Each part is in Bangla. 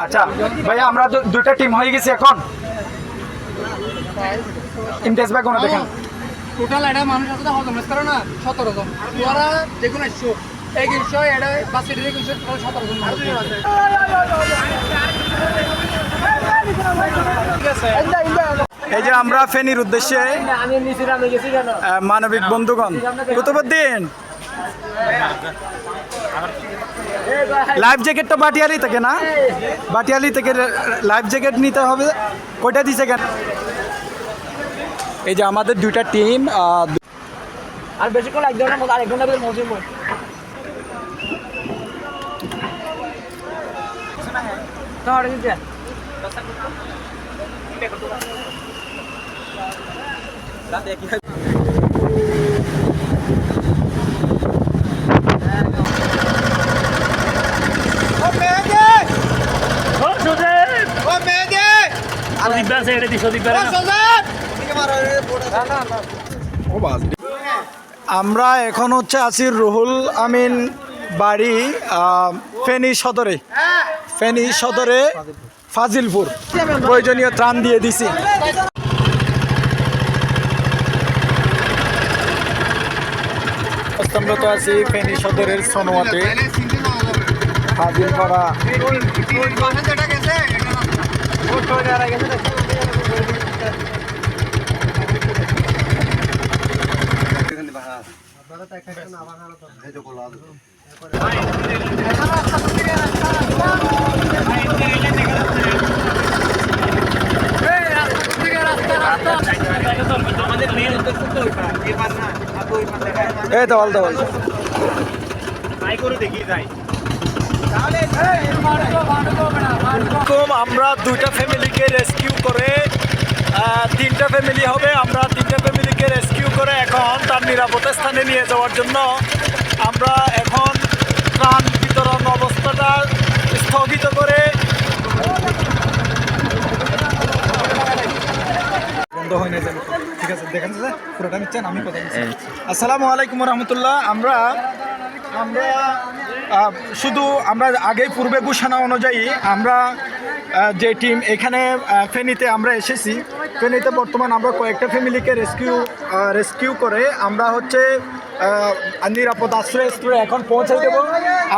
আচ্ছা ভাইয়া, আমরা দুইটা টিম হয়ে গেছি এখন। ইমতিয়াজ ভাই কোনো দেখেন টোটাল এটা মানুষ আসলে হজম করে না 17 জন। ওরা দেখুন 100 100 এটা বাস সিটি থেকে 17 জন মানুষ। এই যে আমরা ফেনীর উদ্দেশ্যে মানবিক বন্ধুগণ, কুতুবুদ্দিন লাইফ জ্যাকেটটা বাটিয়ালি থেকে না, বাটিয়ালি থেকে লাইফ জ্যাকেট নিতে হবে। কয়টা দিছে কেন? এই যে আমাদের দুইটা টিম, আর বেশিক্ষণ এক ঘন্টার মতো, আরেক ঘন্টা পরে মৌসুম আমরা এখন হচ্ছে আছি রুহুল আমিন বাড়ি ফেনী সদরে, ফেনী সদরে ফাজিলপুর। প্রয়োজনীয় ত্রাণ দিয়ে দিছি। অবস্থানরত আছি ফেনী সদরের সোনোয়াতে, ফাজিলপাড়া। এই দেওয়াল দেওয়াল আমরা দুইটা ফ্যামিলিকে রেস্কিউ করে, তিনটা ফ্যামিলি হবে, আমরা তিনটা ফ্যামিলিকে রেস্কিউ করে এখন তার নিরাপদ স্থানে নিয়ে যাওয়ার জন্য আমরা এখন ত্রাণ বিতরণ অবস্থাটা স্থগিত করে বন্ধ হয় না। ঠিক আছে, দেখেন পুরোটা নিচ্ছেন, আমি কথা বলছি। আসসালামু আলাইকুম রহমতুল্লাহ। আমরা শুধু আমরা আগেই পূর্বে ঘোষণা অনুযায়ী আমরা যে টিম এখানে ফেনীতে আমরা এসেছি, ফেনীতে বর্তমান আমরা কয়েকটা ফ্যামিলিকে রেস্কিউ করে আমরা হচ্ছে নিরাপদ আশ্রয়স্থলে এখন পৌঁছে দেব।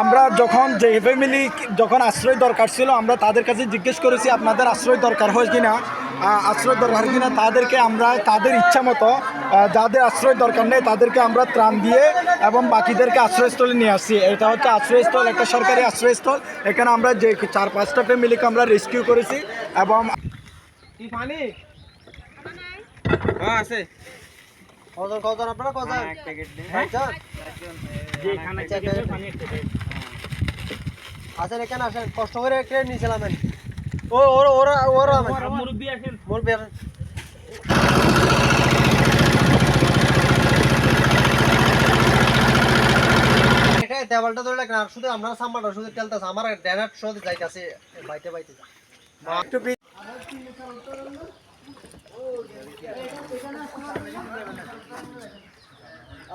আমরা যে ফ্যামিলি যখন আশ্রয় দরকার ছিল, আমরা তাদের কাছে জিজ্ঞেস করেছি আপনাদের আশ্রয় দরকার হয় কিনা, তাদেরকে আমরা তাদের ইচ্ছা মতো, যাদের আশ্রয় দরকার নেই তাদেরকে আমরা ত্রাণ দিয়ে এবং বাকিদেরকে আশ্রয়স্থলে নিয়ে আসছি। এটা হচ্ছে আশ্রয়স্থল, একটা সরকারি আশ্রয়স্থল। এখানে আমরা যে 4-5টা ফ্যামিলিকে আমরা রেস্কিউ করেছি এবং আসেন এখানে আসেন, কষ্ট করে একটা নিয়েছিলাম ওরা মুরব্বি আসেন, মুরব্বি আসেন। দেওয়ালটা ধরে রাখেন, আর শুধু আমরা সাম্বারটা শুধু তেলতেছে, আমার ড্যানার শুধু যাইতেছে বাইতে বাইতে।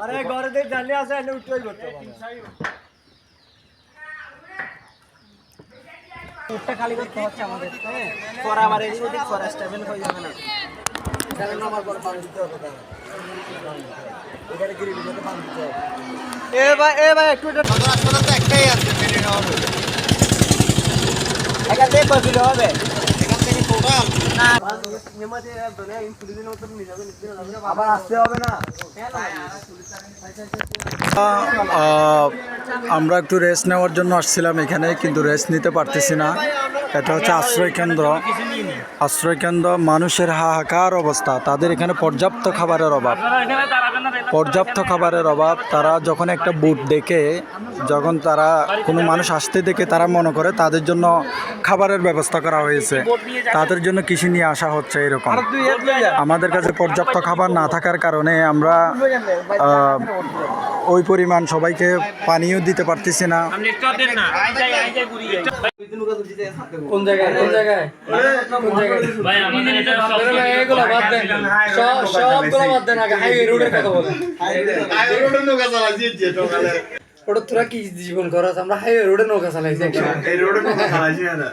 আরে ঘরে দিয়ে জানলে আছে, এনে উঠলেই করতে উঠটা খালি করতে হচ্ছে আমাদের, পরে আবার এদিক ওদিক পরে স্টেবল হয়ে যাবে না। সেভেন নাম্বার পরে পানি দিতে হবে, এখানে গ্রিল দিতে পানি দিতে হবে। এ ভাই একটু এটা রাস্তাটা তো একটাই আছে, মেনে নেওয়া হবে। এখান থেকে কতগুলো হবে? এখান থেকে টোটাল না নিমাতে দুনিয়া ইনফ্লুয়েন্সের মতো নিয়ে যাবে, আবার আসতে হবে না। আমরা একটু রেস্ট নেওয়ার জন্য আসছিলাম এখানে, কিন্তু রেস্ট নিতে পারতেছি না। এটা হচ্ছে আশ্রয়কেন্দ্র। মানুষের হাহাকার অবস্থা, তাদের এখানে পর্যাপ্ত খাবারের অভাব। তারা যখন একটা বুট দেখে, যখন তারা কোনো মানুষ আসতে দেখে, তারা মনে করে তাদের জন্য খাবারের ব্যবস্থা করা হয়েছে, তাদের জন্য কৃষি নিয়ে আসা হচ্ছে। এরকম আমাদের কাছে পর্যাপ্ত খাবার না থাকার কারণে আমরা ওই পরিমাণ সবাইকে পানিও দিতে পারতেছি না। কোন জায়গায় এগুলো বাদ দেন, সবগুলো বাদ দেন, আগে হাইওয়ে রোডের কথা বলেন। ওটা তোরা কি জীবন করছ আমরা হাইওয়ে রোডে নৌকা চালাইছি এই রোডে কথা চালাইছি না